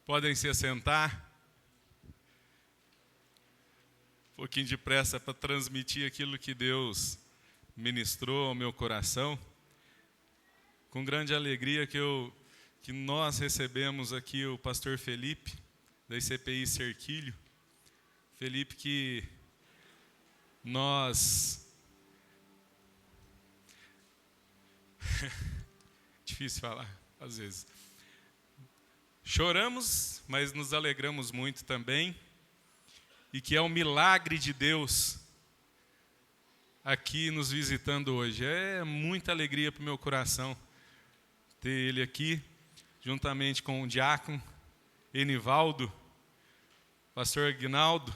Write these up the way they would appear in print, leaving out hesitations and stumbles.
Podem se assentar. Um pouquinho de pressa para transmitir aquilo que Deus ministrou ao meu coração. Com grande alegria que nós recebemos aqui o pastor Felipe, da ICPI Cerquilho. Felipe que nós... Difícil falar, às vezes. Choramos, mas nos alegramos muito também. E que é um milagre de Deus aqui nos visitando hoje. É muita alegria para o meu coração ter ele aqui, juntamente com o diácono Enivaldo, pastor Aguinaldo.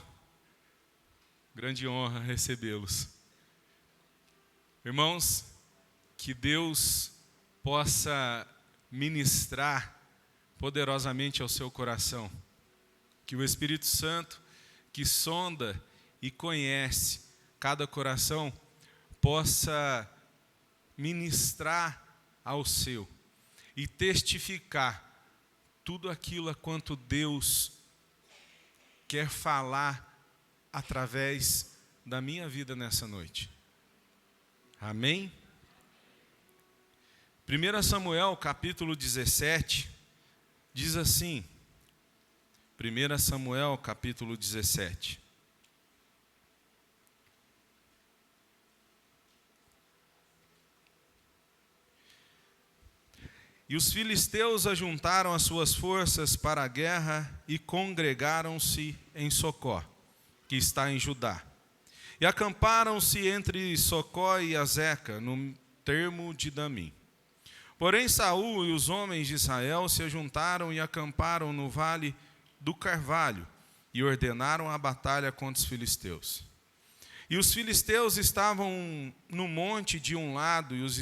Grande honra recebê-los. Irmãos, que Deus possa ministrar poderosamente ao seu coração. Que o Espírito Santo, que sonda e conhece cada coração, possa ministrar ao seu e testificar tudo aquilo a quanto Deus quer falar através da minha vida nessa noite. Amém? 1 Samuel, capítulo 17, diz assim, 1 Samuel, capítulo 17. E os filisteus ajuntaram as suas forças para a guerra e congregaram-se em Socó, que está em Judá. E acamparam-se entre Socó e Azeca, no termo de Damim. Porém Saul e os homens de Israel se ajuntaram e acamparam no vale do Carvalho e ordenaram a batalha contra os filisteus. E os filisteus estavam no monte de um lado e os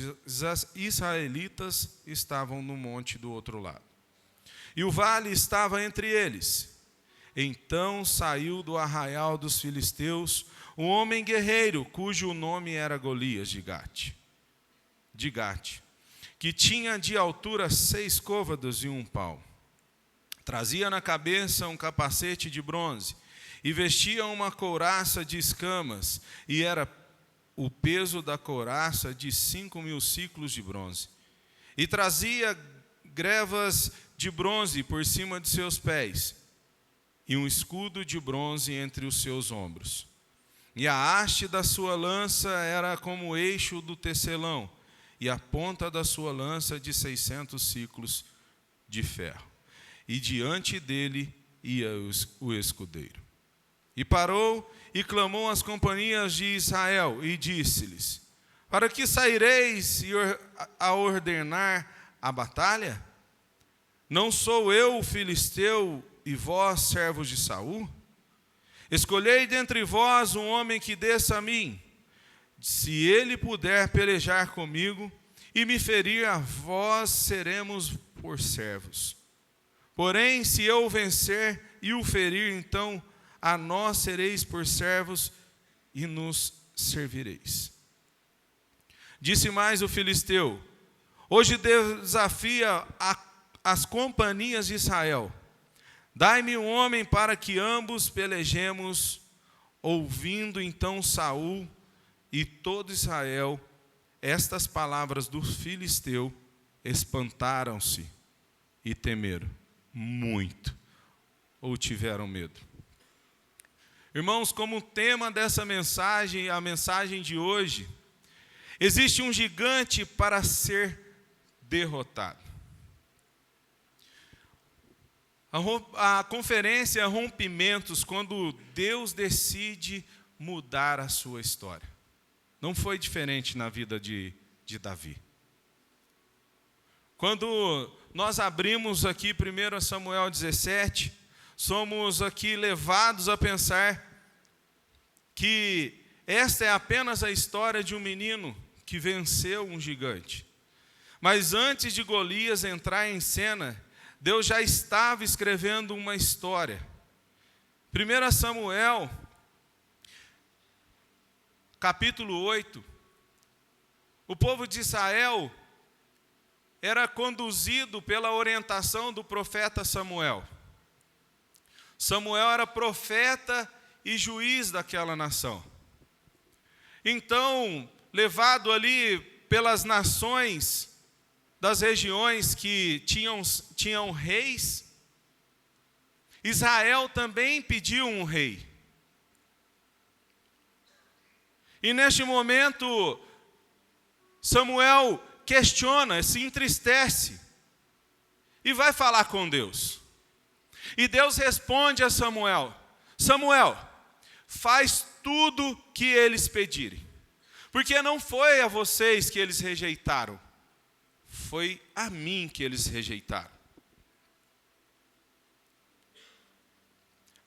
israelitas estavam no monte do outro lado. E o vale estava entre eles. Então saiu do arraial dos filisteus um homem guerreiro, cujo nome era Golias de Gate, que tinha de altura 6 côvados e 1 palmo. Trazia na cabeça um capacete de bronze e vestia uma couraça de escamas, e era o peso da couraça de 5.000 siclos de bronze. E trazia grevas de bronze por cima de seus pés, e um escudo de bronze entre os seus ombros. E a haste da sua lança era como o eixo do tecelão, e a ponta da sua lança de 600 siclos de ferro. E diante dele ia o escudeiro. E parou e clamou às companhias de Israel e disse-lhes: para que saireis a ordenar a batalha? Não sou eu o filisteu e vós servos de Saul? Escolhei dentre vós um homem que desça a mim. Se ele puder pelejar comigo e me ferir, a vós seremos por servos. Porém, se eu o vencer e o ferir, então a nós sereis por servos e nos servireis. Disse mais o filisteu: hoje desafia as companhias de Israel. Dai-me um homem para que ambos pelejemos. Ouvindo então Saul e todo Israel estas palavras do filisteu, espantaram-se e temeram muito, ou tiveram medo. Irmãos, como tema dessa mensagem, a mensagem de hoje, existe um gigante para ser derrotado. A conferência Rompimentos, quando Deus decide mudar a sua história. Não foi diferente na vida de Davi. Quando nós abrimos aqui 1 Samuel 17, somos aqui levados a pensar que esta é apenas a história de um menino que venceu um gigante. Mas antes de Golias entrar em cena, Deus já estava escrevendo uma história. 1 Samuel, capítulo 8, o povo de Israel era conduzido pela orientação do profeta Samuel. Samuel era profeta e juiz daquela nação. Então, levado ali pelas nações das regiões que tinham reis, Israel também pediu um rei. E neste momento, Samuel questiona, se entristece e vai falar com Deus. E Deus responde a Samuel: Samuel, faz tudo que eles pedirem, porque não foi a vocês que eles rejeitaram, foi a mim que eles rejeitaram.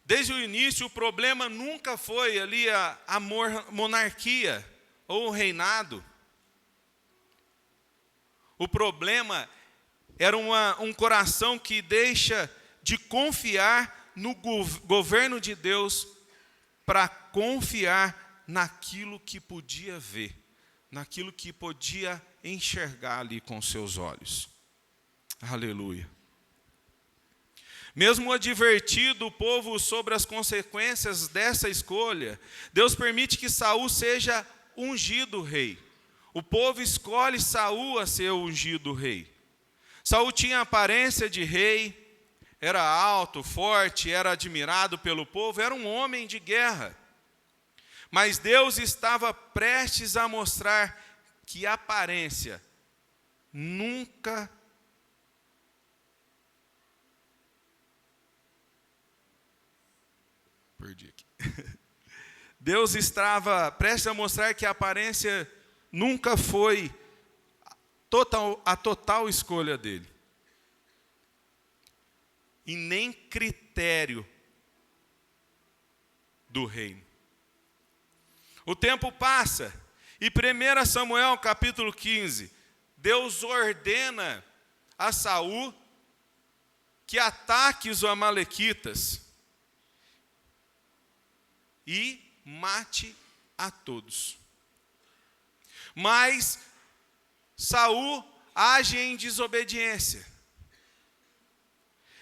Desde o início, o problema nunca foi ali a monarquia ou o reinado. O problema era um coração que deixa de confiar no governo de Deus para confiar naquilo que podia ver, naquilo que podia enxergar ali com seus olhos. Aleluia. Mesmo advertido o povo sobre as consequências dessa escolha, Deus permite que Saul seja ungido rei. O povo escolhe Saul a ser ungido rei. Saul tinha aparência de rei, era alto, forte, era admirado pelo povo, era um homem de guerra. Mas Deus estava prestes a mostrar que a aparência nunca Deus estava prestes a mostrar que a aparência nunca foi a total escolha dele. E nem critério do reino. O tempo passa, e 1 Samuel capítulo 15, Deus ordena a Saul que ataque os amalequitas e mate a todos. Mas Saul age em desobediência.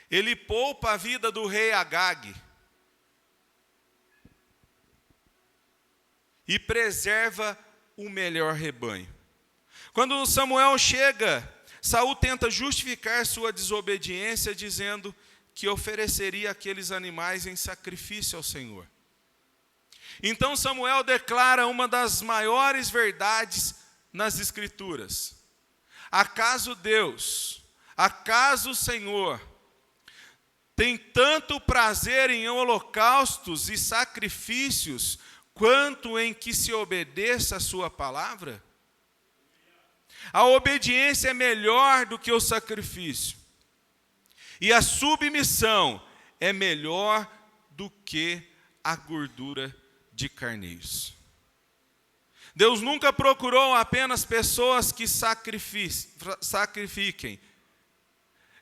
Ele poupa a vida do rei Agag e preserva o melhor rebanho. Quando Samuel chega, Saul tenta justificar sua desobediência dizendo que ofereceria aqueles animais em sacrifício ao Senhor. Então Samuel declara uma das maiores verdades nas Escrituras. Acaso Deus, acaso o Senhor, tem tanto prazer em holocaustos e sacrifícios, quanto em que se obedeça a sua palavra? A obediência é melhor do que o sacrifício, e a submissão é melhor do que a gordura de carneiros. Deus nunca procurou apenas pessoas que sacrifiquem.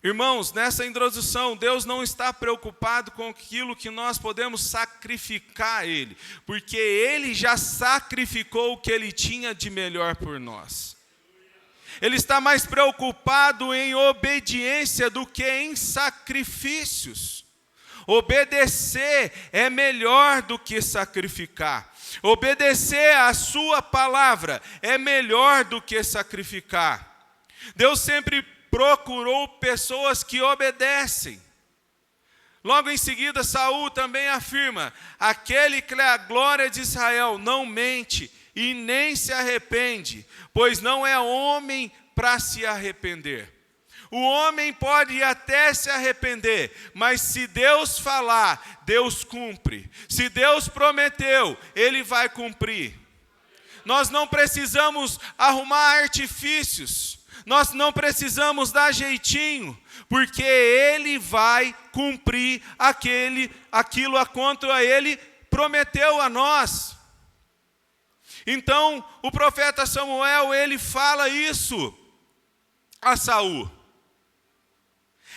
Irmãos, nessa introdução, Deus não está preocupado com aquilo que nós podemos sacrificar a Ele, porque Ele já sacrificou o que Ele tinha de melhor por nós. Ele está mais preocupado em obediência do que em sacrifícios. Obedecer é melhor do que sacrificar. Obedecer à sua palavra é melhor do que sacrificar. Deus sempre procurou pessoas que obedecem. Logo em seguida, Saul também afirma: aquele que é a glória de Israel não mente e nem se arrepende, pois não é homem para se arrepender. O homem pode até se arrepender, mas se Deus falar, Deus cumpre. Se Deus prometeu, Ele vai cumprir. Nós não precisamos arrumar artifícios, nós não precisamos dar jeitinho, porque Ele vai cumprir aquilo a quanto Ele prometeu a nós. Então, o profeta Samuel, ele fala isso a Saul.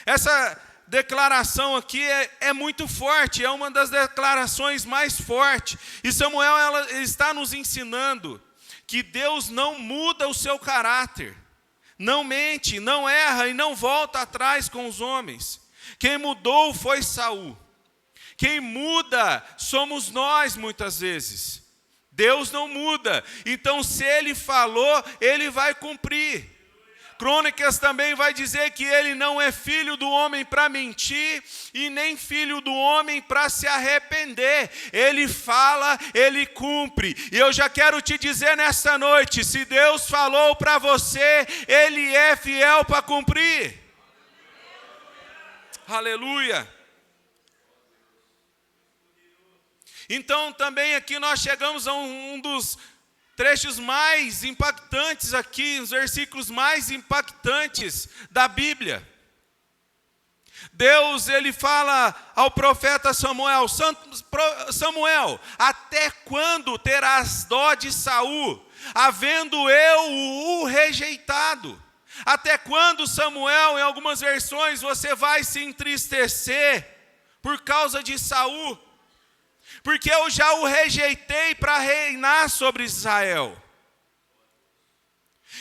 Essa declaração aqui é muito forte, é uma das declarações mais fortes. E Samuel ele está nos ensinando que Deus não muda o seu caráter, não mente, não erra e não volta atrás com os homens. Quem mudou foi Saul. Quem muda somos nós muitas vezes. Deus não muda. Então, se Ele falou, Ele vai cumprir. Crônicas também vai dizer que Ele não é filho do homem para mentir e nem filho do homem para se arrepender. Ele fala, Ele cumpre. E eu já quero te dizer nessa noite, se Deus falou para você, Ele é fiel para cumprir. Aleluia. Então também aqui nós chegamos a um dos trechos mais impactantes aqui, os versículos mais impactantes da Bíblia. Deus, Ele fala ao profeta Samuel, Samuel, até quando terás dó de Saul, havendo eu o rejeitado? Até quando, Samuel, em algumas versões, você vai se entristecer por causa de Saul? Porque eu já o rejeitei para reinar sobre Israel.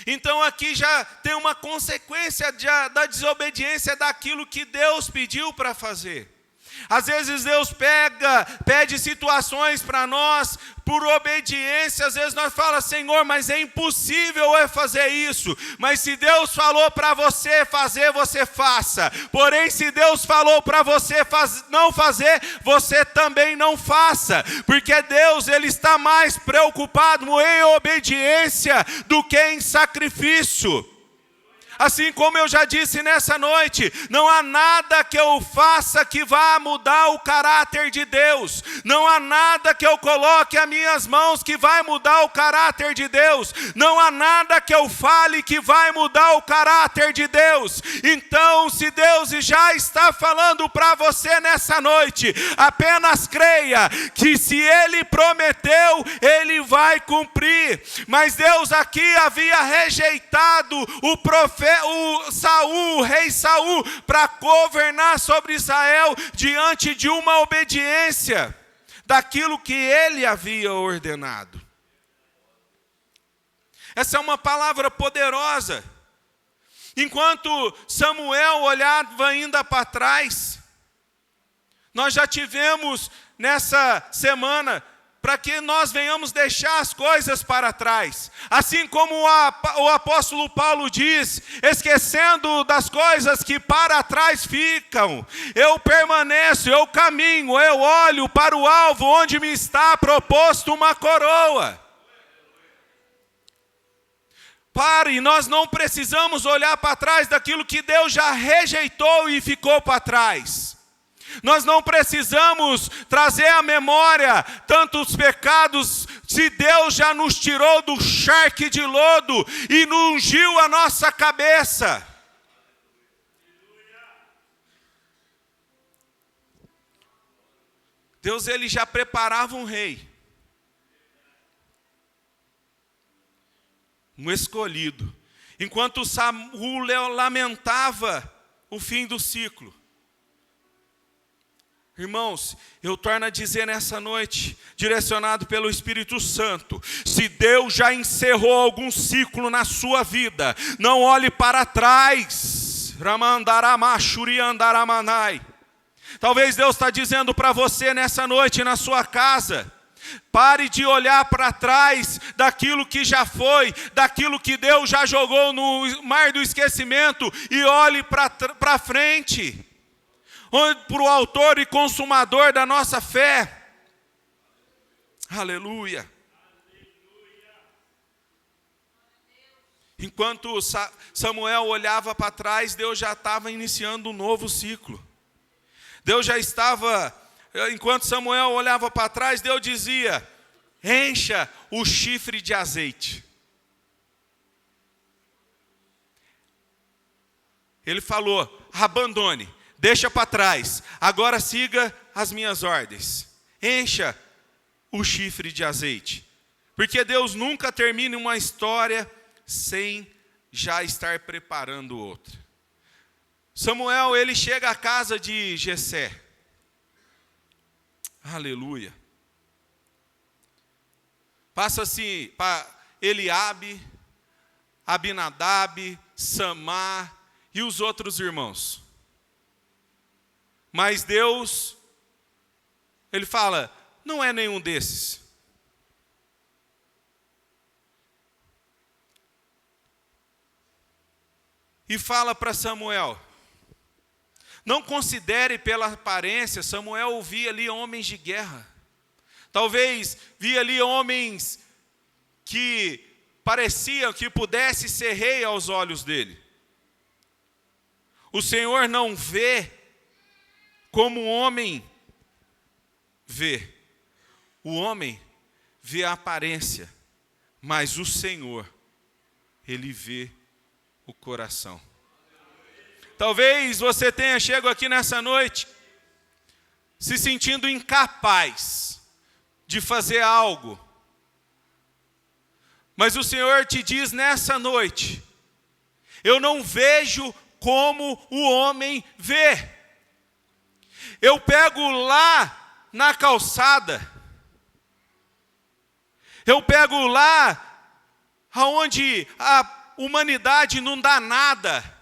Então aqui já tem uma consequência da desobediência daquilo que Deus pediu para fazer. Às vezes Deus pede situações para nós por obediência. Às vezes nós falamos, Senhor, mas é impossível eu fazer isso. Mas se Deus falou para você fazer, você faça. Porém, se Deus falou para você não fazer, você também não faça. Porque Deus, Ele está mais preocupado em obediência do que em sacrifício. Assim como eu já disse nessa noite, não há nada que eu faça que vá mudar o caráter de Deus. Não há nada que eu coloque as minhas mãos que vai mudar o caráter de Deus. Não há nada que eu fale que vai mudar o caráter de Deus. Então, se Deus já está falando para você nessa noite, apenas creia que se Ele prometeu, Ele vai cumprir. Mas Deus aqui havia rejeitado o rei Saul, para governar sobre Israel diante de uma obediência daquilo que ele havia ordenado. Essa é uma palavra poderosa. Enquanto Samuel olhava ainda para trás, nós já tivemos nessa semana para que nós venhamos deixar as coisas para trás. Assim como o apóstolo Paulo diz, esquecendo das coisas que para trás ficam, eu permaneço, eu caminho, eu olho para o alvo onde me está proposto uma coroa. Pare, nós não precisamos olhar para trás daquilo que Deus já rejeitou e ficou para trás. Nós não precisamos trazer à memória tantos pecados, se Deus já nos tirou do charque de lodo e nos ungiu a nossa cabeça. Deus, Ele já preparava um rei, um escolhido, enquanto Saul lamentava o fim do ciclo. Irmãos, eu torno a dizer nessa noite, direcionado pelo Espírito Santo, se Deus já encerrou algum ciclo na sua vida, não olhe para trás. Talvez Deus está dizendo para você nessa noite, na sua casa, pare de olhar para trás daquilo que já foi, daquilo que Deus já jogou no mar do esquecimento, e olhe para frente. Para o autor e consumador da nossa fé. Aleluia. Enquanto Samuel olhava para trás, Deus já estava iniciando um novo ciclo. Deus já estava, enquanto Samuel olhava para trás, Deus dizia, encha o chifre de azeite. Ele falou, abandone. Deixa para trás, agora siga as minhas ordens. Encha o chifre de azeite. Porque Deus nunca termina uma história sem já estar preparando outra. Samuel, ele chega à casa de Jessé. Aleluia. Passa-se para Eliabe, Abinadab, Samar e os outros irmãos. Mas Deus Ele fala: não é nenhum desses. E fala para Samuel: não considere pela aparência. Samuel via ali homens de guerra. Talvez via ali homens que pareciam que pudesse ser rei aos olhos dele. O Senhor não vê como o homem vê. O homem vê a aparência, mas o Senhor, Ele vê o coração. Talvez você tenha chegado aqui nessa noite se sentindo incapaz de fazer algo. Mas o Senhor te diz nessa noite: eu não vejo como o homem vê. Eu pego lá na calçada, eu pego lá aonde a humanidade não dá nada.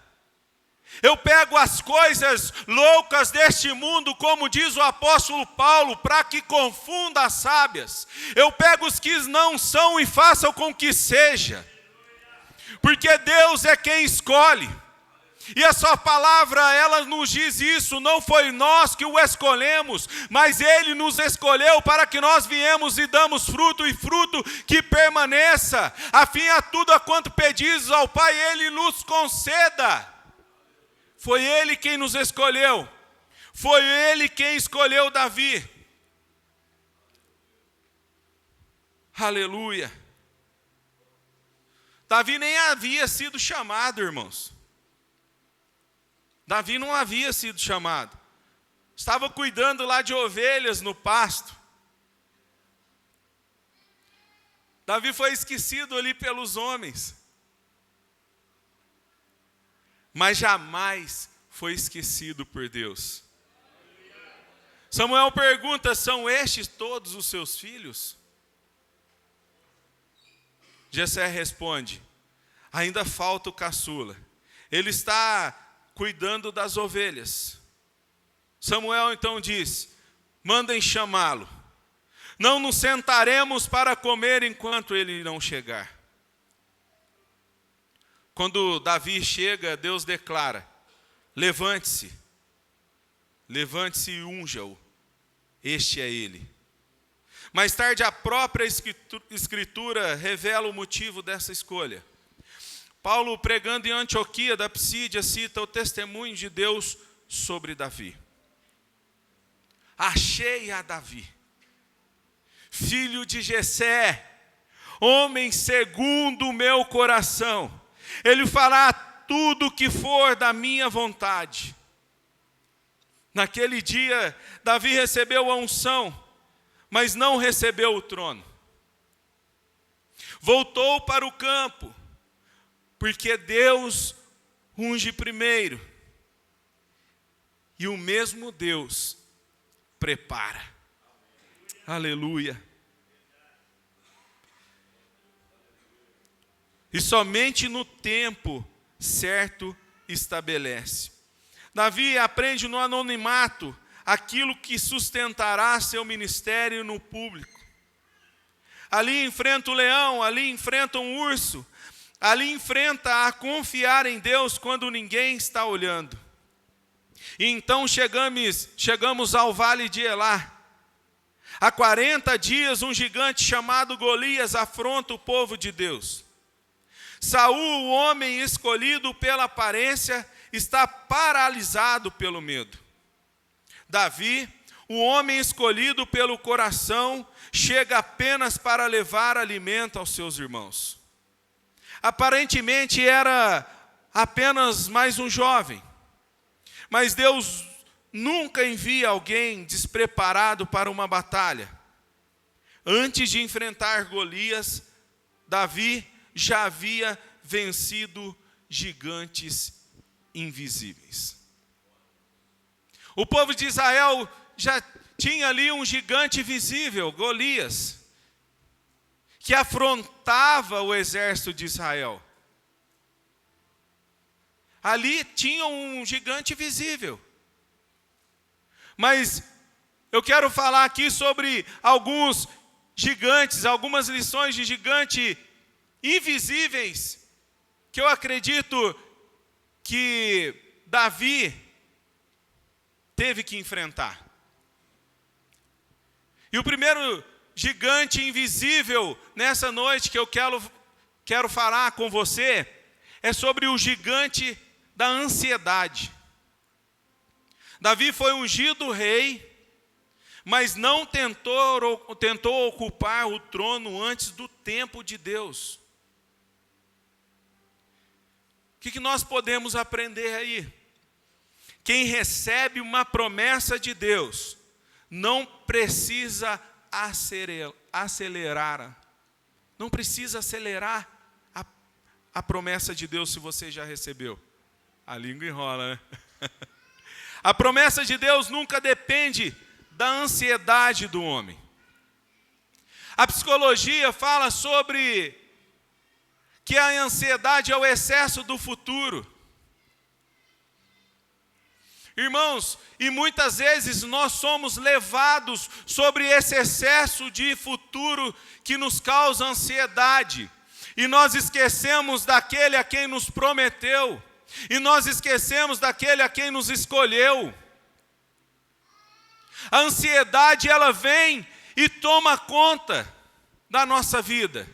Eu pego as coisas loucas deste mundo, como diz o apóstolo Paulo, para que confunda as sábias. Eu pego os que não são e façam com que seja. Porque Deus é quem escolhe. E a sua palavra, ela nos diz isso: não foi nós que o escolhemos, mas Ele nos escolheu para que nós viemos e damos fruto, e fruto que permaneça, a fim a tudo a quanto pedis ao Pai, Ele nos conceda. Foi Ele quem nos escolheu. Foi Ele quem escolheu Davi. Aleluia. Davi nem havia sido chamado, irmãos. Davi não havia sido chamado. Estava cuidando lá de ovelhas no pasto. Davi foi esquecido ali pelos homens. Mas jamais foi esquecido por Deus. Samuel pergunta: são estes todos os seus filhos? Jessé responde: ainda falta o caçula. Ele está cuidando das ovelhas. Samuel então diz: mandem chamá-lo. Não nos sentaremos para comer enquanto ele não chegar. Quando Davi chega, Deus declara: levante-se, levante-se e unja-o, este é ele. Mais tarde, a própria Escritura revela o motivo dessa escolha. Paulo, pregando em Antioquia da Psídia, cita o testemunho de Deus sobre Davi. Achei a Davi, filho de Jessé, homem segundo o meu coração. Ele fará tudo o que for da minha vontade. Naquele dia, Davi recebeu a unção, mas não recebeu o trono. Voltou para o campo, porque Deus unge primeiro. E o mesmo Deus prepara. Aleluia. E somente no tempo certo estabelece. Davi aprende no anonimato aquilo que sustentará seu ministério no público. Ali enfrenta o leão, ali enfrenta um urso, ali enfrenta a confiar em Deus quando ninguém está olhando. E então chegamos ao vale de Elá. Há 40 dias um gigante chamado Golias afronta o povo de Deus. Saul, o homem escolhido pela aparência, está paralisado pelo medo. Davi, o homem escolhido pelo coração, chega apenas para levar alimento aos seus irmãos. Aparentemente era apenas mais um jovem, mas Deus nunca envia alguém despreparado para uma batalha. Antes de enfrentar Golias, Davi já havia vencido gigantes invisíveis. O povo de Israel já tinha ali um gigante visível, Golias, que afrontava o exército de Israel. Ali tinha um gigante visível. Mas Eu quero falar aqui sobre alguns gigantes, algumas lições de gigante invisíveis, que eu acredito que Davi teve que enfrentar. E o primeiro gigante invisível nessa noite que eu quero falar com você é sobre o gigante da ansiedade. Davi foi ungido rei, mas não tentou ocupar o trono antes do tempo de Deus. O que nós podemos aprender aí? Quem recebe uma promessa de Deus não precisa acelerar. Não precisa acelerar a promessa de Deus se você já recebeu. A língua enrola, né? A promessa de Deus nunca depende da ansiedade do homem. A psicologia fala sobre que a ansiedade é o excesso do futuro. Irmãos, e muitas vezes nós somos levados sobre esse excesso de futuro que nos causa ansiedade. E nós esquecemos daquele a quem nos prometeu. E nós esquecemos daquele a quem nos escolheu. A ansiedade, ela vem e toma conta da nossa vida.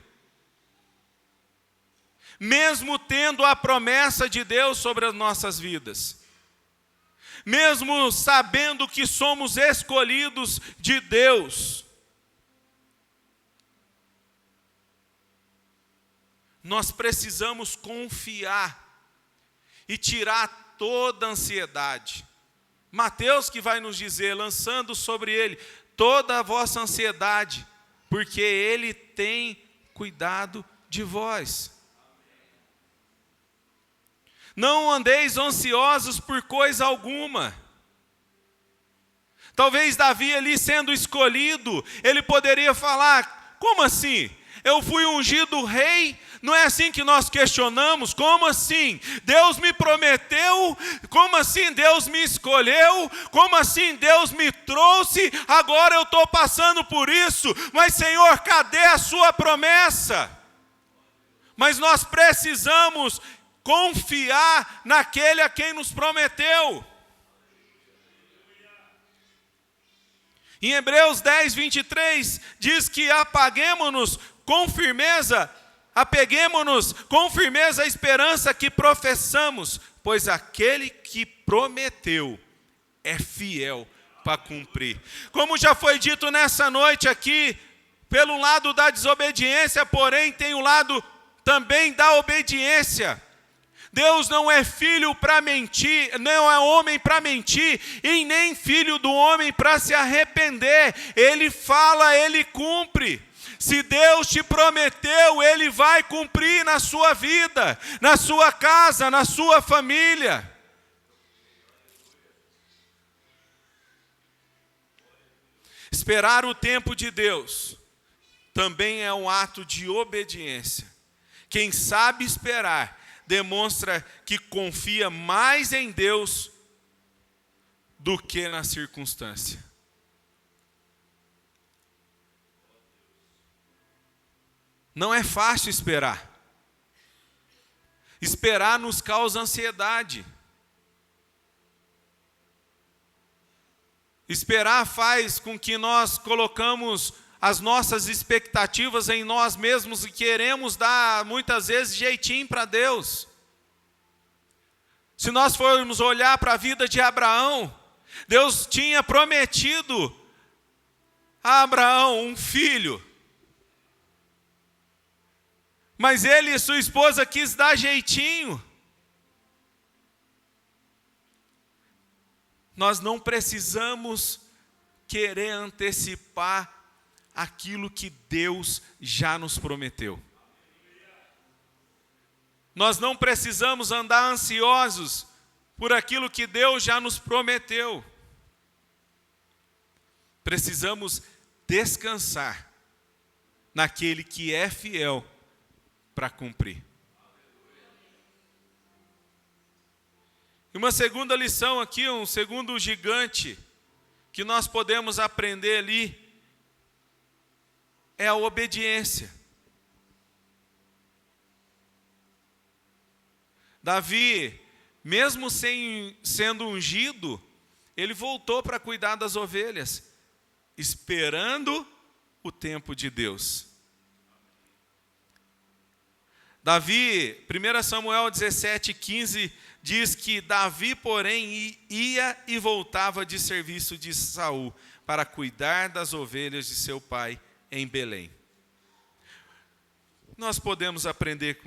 Mesmo tendo a promessa de Deus sobre as nossas vidas. Mesmo sabendo que somos escolhidos de Deus. Nós precisamos confiar e tirar toda a ansiedade. Mateus que vai nos dizer, lançando sobre ele toda a vossa ansiedade, porque ele tem cuidado de vós. Não andeis ansiosos por coisa alguma. Talvez Davi ali sendo escolhido, ele poderia falar, como assim? Eu fui ungido rei? Não é assim que nós questionamos? Como assim? Deus me prometeu? Como assim Deus me escolheu? Como assim Deus me trouxe? Agora eu estou passando por isso. Mas Senhor, cadê a sua promessa? Mas nós precisamos confiar naquele a quem nos prometeu. Em Hebreus 10, 23, diz que apeguemo-nos com firmeza à esperança que professamos, pois aquele que prometeu é fiel para cumprir. Como já foi dito nessa noite aqui, pelo lado da desobediência, porém tem o lado também da obediência. Deus não é filho para mentir, não é homem para mentir, e nem filho do homem para se arrepender. Ele fala, ele cumpre. Se Deus te prometeu, Ele vai cumprir na sua vida, na sua casa, na sua família. Esperar o tempo de Deus também é um ato de obediência. Quem sabe esperar demonstra que confia mais em Deus do que na circunstância. Não é fácil esperar. Esperar nos causa ansiedade. Esperar faz com que nós colocamos as nossas expectativas em nós mesmos e queremos dar, muitas vezes, jeitinho para Deus. Se nós formos olhar para a vida de Abraão, Deus tinha prometido a Abraão um filho. Mas ele e sua esposa quis dar jeitinho. Nós não precisamos querer antecipar aquilo que Deus já nos prometeu. Nós não precisamos andar ansiosos por aquilo que Deus já nos prometeu. Precisamos descansar naquele que é fiel para cumprir. E uma segunda lição aqui, um segundo gigante que nós podemos aprender ali é a obediência. Davi, mesmo sendo ungido, ele voltou para cuidar das ovelhas, esperando o tempo de Deus. Davi, 1 Samuel 17:15, diz que Davi, porém, ia e voltava de serviço de Saul para cuidar das ovelhas de seu pai em Belém. Nós podemos aprender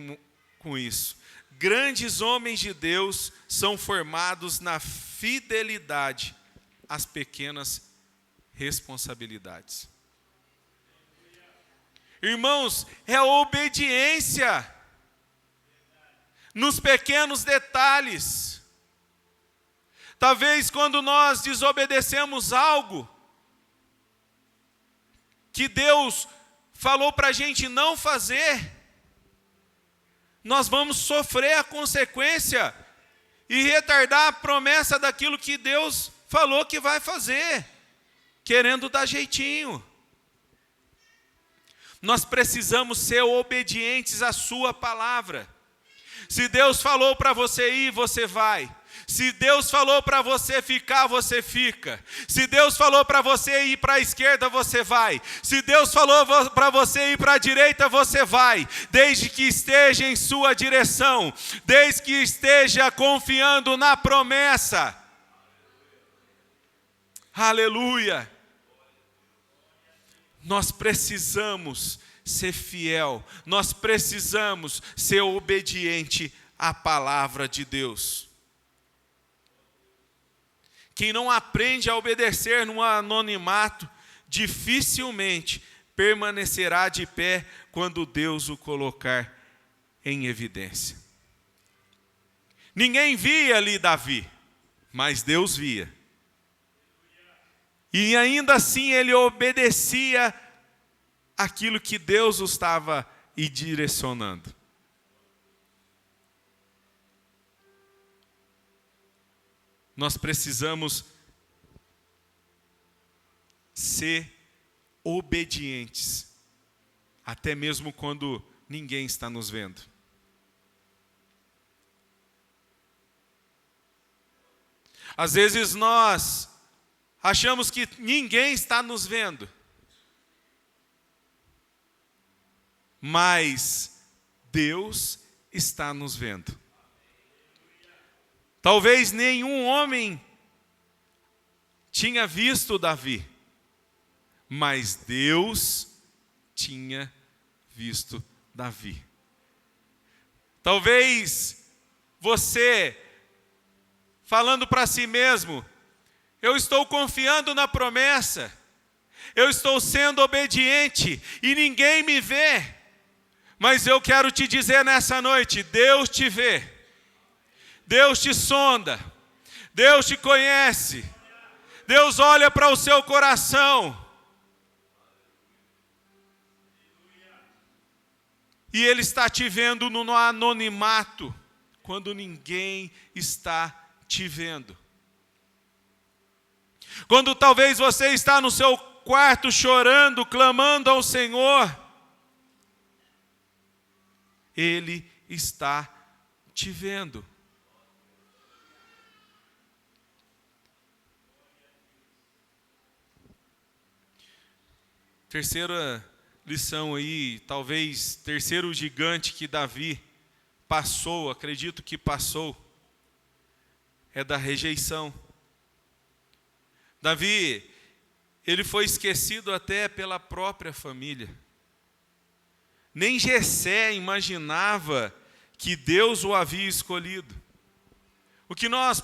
com isso. Grandes homens de Deus são formados na fidelidade às pequenas responsabilidades. Irmãos, é obediência nos pequenos detalhes. Talvez quando nós desobedecemos algo que Deus falou para a gente não fazer, nós vamos sofrer a consequência e retardar a promessa daquilo que Deus falou que vai fazer, querendo dar jeitinho. Nós precisamos ser obedientes à sua palavra. Se Deus falou para você ir, você vai. Se Deus falou para você ficar, você fica. Se Deus falou para você ir para a esquerda, você vai. Se Deus falou para você ir para a direita, você vai. Desde que esteja em sua direção. Desde que esteja confiando na promessa. Aleluia. Nós precisamos ser fiel. Nós precisamos ser obediente à palavra de Deus. Quem não aprende a obedecer no anonimato, dificilmente permanecerá de pé quando Deus o colocar em evidência. Ninguém via ali Davi, mas Deus via. E ainda assim ele obedecia aquilo que Deus o estava direcionando. Nós precisamos ser obedientes, até mesmo quando ninguém está nos vendo. Às vezes nós achamos que ninguém está nos vendo, mas Deus está nos vendo. Talvez nenhum homem tinha visto Davi, mas Deus tinha visto Davi. Talvez você, falando para si mesmo, eu estou confiando na promessa, eu estou sendo obediente e ninguém me vê, mas eu quero te dizer nessa noite, Deus te vê. Deus te sonda, Deus te conhece, Deus olha para o seu coração. E Ele está te vendo no anonimato, quando ninguém está te vendo. Quando talvez você está no seu quarto chorando, clamando ao Senhor, Ele está te vendo. Terceira lição aí, talvez terceiro gigante que Davi passou, acredito que passou, é da rejeição. Davi, ele foi esquecido até pela própria família. Nem Jessé imaginava que Deus o havia escolhido. O que nós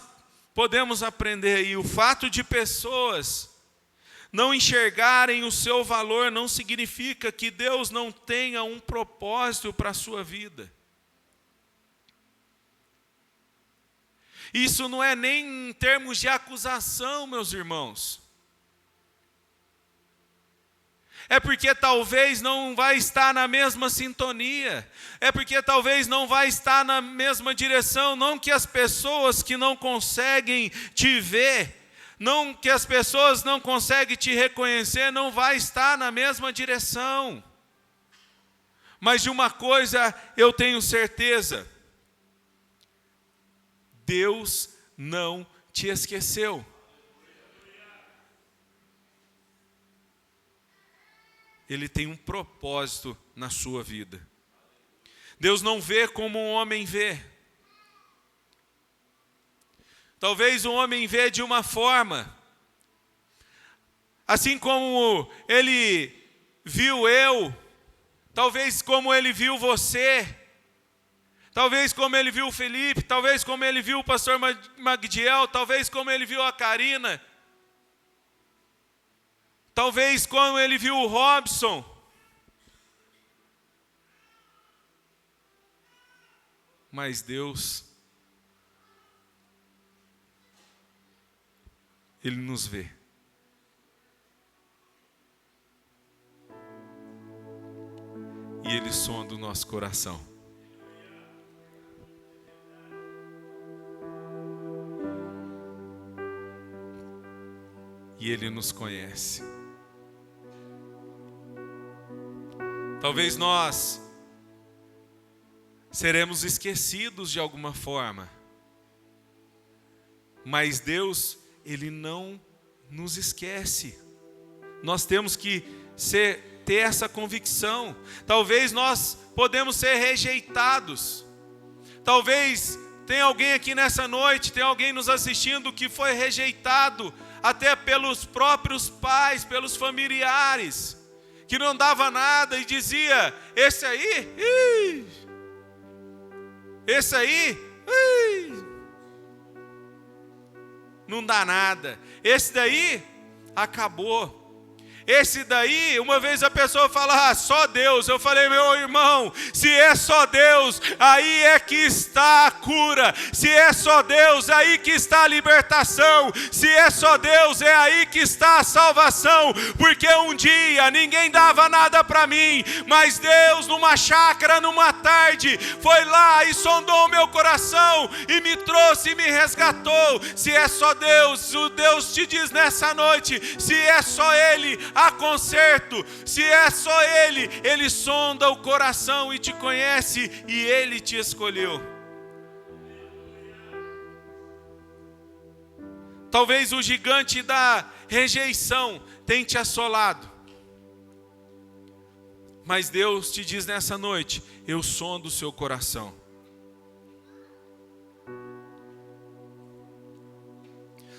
podemos aprender aí, o fato de pessoas não enxergarem o seu valor não significa que Deus não tenha um propósito para a sua vida. Isso não é nem em termos de acusação, meus irmãos. É porque talvez não vai estar na mesma sintonia. É porque talvez não vai estar na mesma direção. Não que as pessoas que não conseguem te ver não que as pessoas não conseguem te reconhecer, não vai estar na mesma direção. Mas de uma coisa eu tenho certeza: Deus não te esqueceu. Ele tem um propósito na sua vida. Deus não vê como um homem vê. Talvez o homem vê de uma forma, assim como ele viu eu, talvez como ele viu você, talvez como ele viu o Felipe, talvez como ele viu o pastor Magdiel, talvez como ele viu a Karina, talvez como ele viu o Robson. Mas Deus, Ele nos vê. E Ele sonda o nosso coração. E Ele nos conhece. Talvez nós seremos esquecidos de alguma forma. Mas Deus, Ele não nos esquece. Nós temos que ter essa convicção. Talvez nós podemos ser rejeitados. Talvez tenha alguém aqui nessa noite, tem alguém nos assistindo que foi rejeitado até pelos próprios pais, pelos familiares, que não dava nada e dizia: esse aí, esse aí, não dá nada. Esse daí, acabou. Esse daí, uma vez a pessoa fala: só Deus. Eu falei: meu irmão, se é só Deus, aí é que está a cura. Se é só Deus, é aí que está a libertação. Se é só Deus, é aí que está a salvação. Porque um dia ninguém dava nada para mim, mas Deus, numa chácara, numa tarde, foi lá e sondou o meu coração e me trouxe e me resgatou. Se é só Deus, o Deus te diz nessa noite: se é só Ele, há conserto. Se é só Ele, Ele sonda o coração e te conhece, e Ele te escolheu. Talvez o gigante da rejeição tenha te assolado, mas Deus te diz nessa noite: eu sondo o seu coração.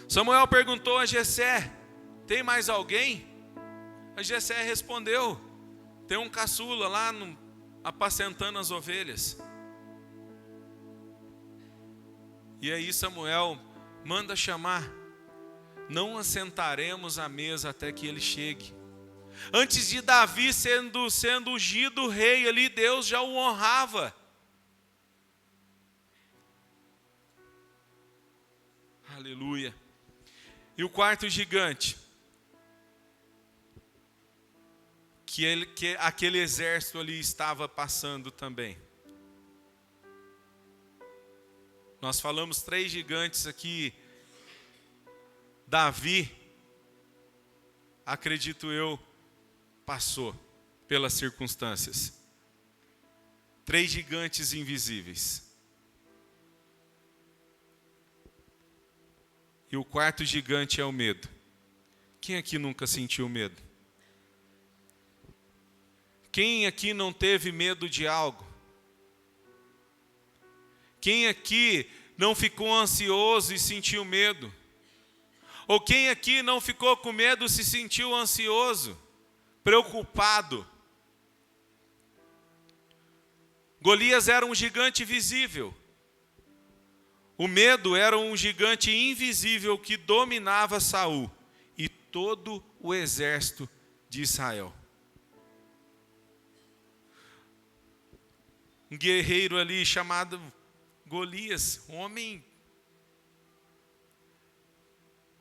Samuel perguntou a Jessé: tem mais alguém? A Jessé respondeu: tem um caçula lá apacentando as ovelhas. E aí Samuel manda chamar: não assentaremos à mesa até que ele chegue. Antes de Davi sendo ungido rei ali, Deus já o honrava. Aleluia. E o quarto gigante, que aquele exército ali estava passando também. Nós falamos 3 gigantes aqui. Davi, acredito eu, passou pelas circunstâncias. 3 gigantes invisíveis. E o quarto gigante é o medo. Quem aqui nunca sentiu medo? Quem aqui não teve medo de algo? Quem aqui não ficou ansioso e sentiu medo? Ou quem aqui não ficou com medo e se sentiu ansioso, preocupado? Golias era um gigante visível. O medo era um gigante invisível que dominava Saul e todo o exército de Israel. Um guerreiro ali chamado Golias, um homem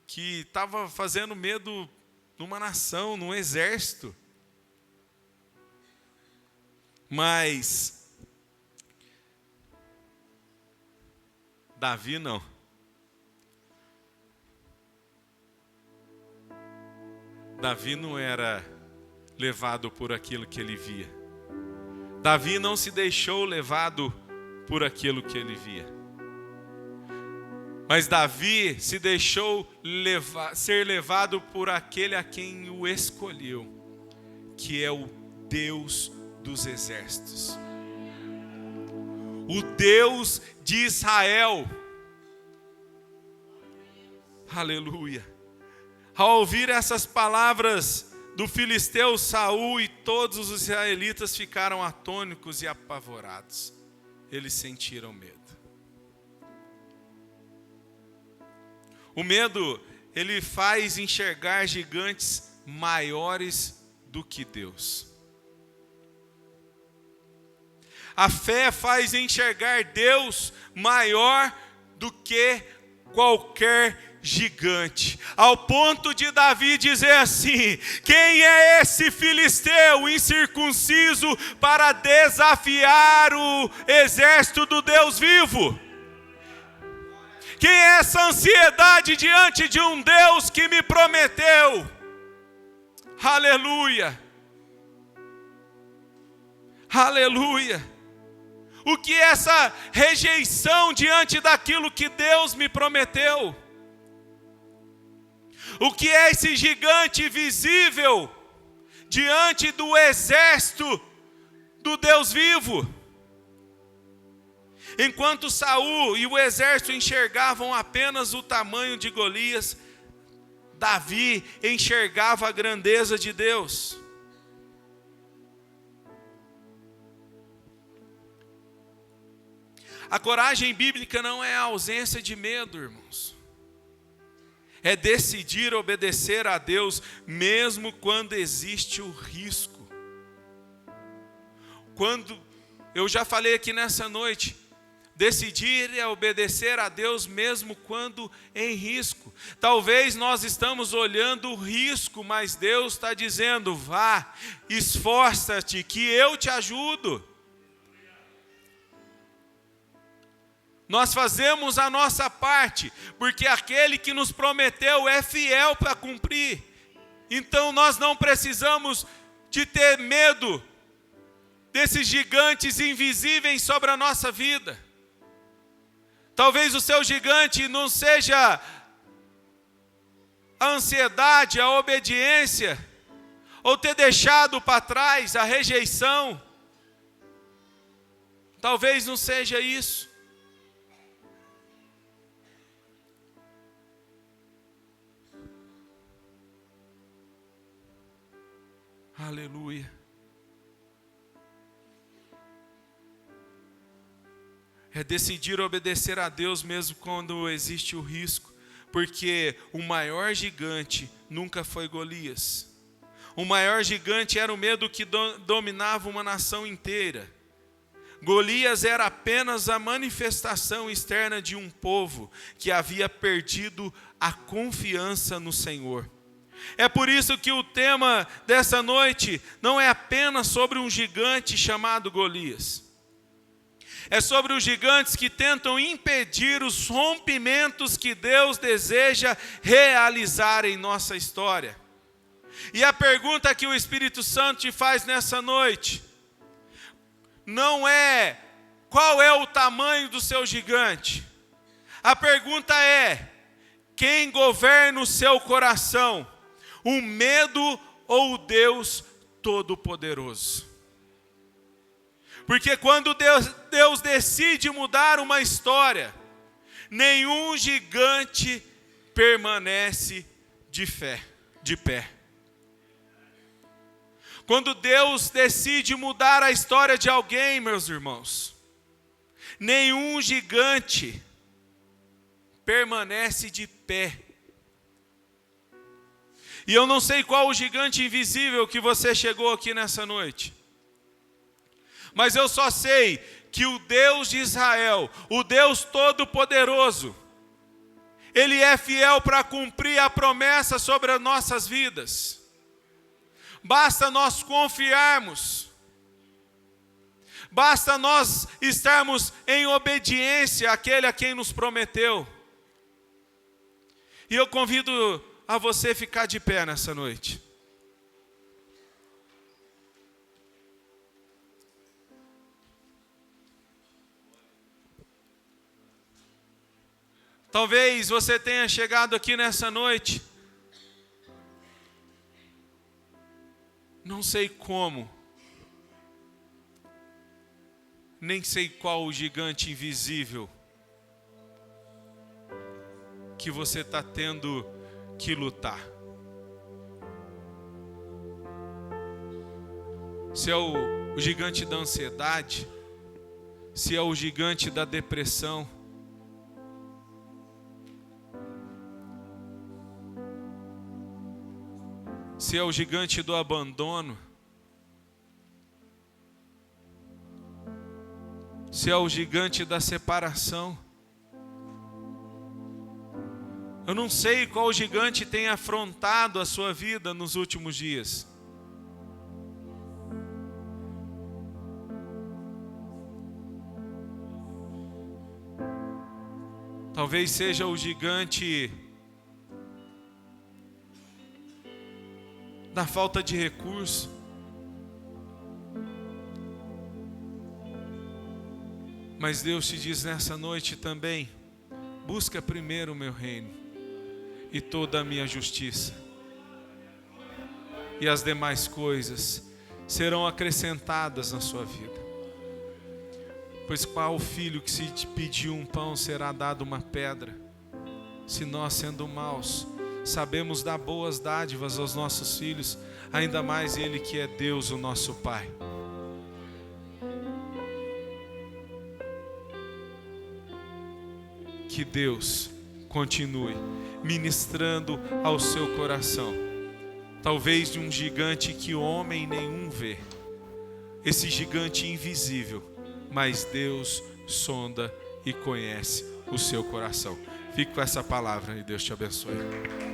que estava fazendo medo numa nação, num exército. Mas Davi não. Davi não era levado por aquilo que ele via. Davi não se deixou levado por aquilo que ele via. Mas Davi se deixou ser levado por aquele a quem o escolheu, que é o Deus dos exércitos. O Deus de Israel. Aleluia. Ao ouvir essas palavras do filisteu Saul, e todos os israelitas ficaram atônitos e apavorados. Eles sentiram medo. O medo, ele faz enxergar gigantes maiores do que Deus. A fé faz enxergar Deus maior do que qualquer gigante, ao ponto de Davi dizer assim: quem é esse filisteu incircunciso para desafiar o exército do Deus vivo? Quem é essa ansiedade diante de um Deus que me prometeu? Aleluia, aleluia. O que é essa rejeição diante daquilo que Deus me prometeu? O que é esse gigante visível diante do exército do Deus vivo? Enquanto Saul e o exército enxergavam apenas o tamanho de Golias, Davi enxergava a grandeza de Deus. A coragem bíblica não é a ausência de medo, irmãos. É decidir obedecer a Deus mesmo quando existe o risco. Quando, eu já falei aqui nessa noite, decidir é obedecer a Deus mesmo quando em risco. Talvez nós estamos olhando o risco, mas Deus está dizendo: vá, esforça-te que eu te ajudo. Nós fazemos a nossa parte, porque aquele que nos prometeu é fiel para cumprir. Então nós não precisamos de ter medo desses gigantes invisíveis sobre a nossa vida. Talvez o seu gigante não seja a ansiedade, a obediência, ou ter deixado para trás a rejeição. Talvez não seja isso. Aleluia. É decidir obedecer a Deus mesmo quando existe o risco, porque o maior gigante nunca foi Golias. O maior gigante era o medo que dominava uma nação inteira. Golias era apenas a manifestação externa de um povo que havia perdido a confiança no Senhor. É por isso que o tema dessa noite não é apenas sobre um gigante chamado Golias. É sobre os gigantes que tentam impedir os rompimentos que Deus deseja realizar em nossa história. E a pergunta que o Espírito Santo te faz nessa noite não é qual é o tamanho do seu gigante. A pergunta é: quem governa o seu coração? O medo ou o Deus Todo-Poderoso? Porque quando Deus decide mudar uma história, nenhum gigante permanece de pé. Quando Deus decide mudar a história de alguém, meus irmãos, nenhum gigante permanece de pé. E eu não sei qual o gigante invisível que você chegou aqui nessa noite. Mas eu só sei que o Deus de Israel, o Deus Todo-Poderoso, Ele é fiel para cumprir a promessa sobre as nossas vidas. Basta nós confiarmos. Basta nós estarmos em obediência àquele a quem nos prometeu. E eu convido a você ficar de pé nessa noite. Talvez você tenha chegado aqui nessa noite, não sei como, nem sei qual o gigante invisível que você está tendo que lutar. Se é o gigante da ansiedade, se é o gigante da depressão, se é o gigante do abandono, se é o gigante da separação. Eu não sei qual gigante tem afrontado a sua vida nos últimos dias. Talvez seja o gigante da falta de recurso. Mas Deus te diz nessa noite também: busca primeiro o meu reino e toda a minha justiça, e as demais coisas serão acrescentadas na sua vida. Pois qual filho que se te pedir um pão será dado uma pedra? Se nós, sendo maus, sabemos dar boas dádivas aos nossos filhos, ainda mais Ele que é Deus, o nosso Pai. Que Deus continue ministrando ao seu coração, talvez de um gigante que homem nenhum vê, esse gigante invisível, mas Deus sonda e conhece o seu coração. Fique com essa palavra e Deus te abençoe.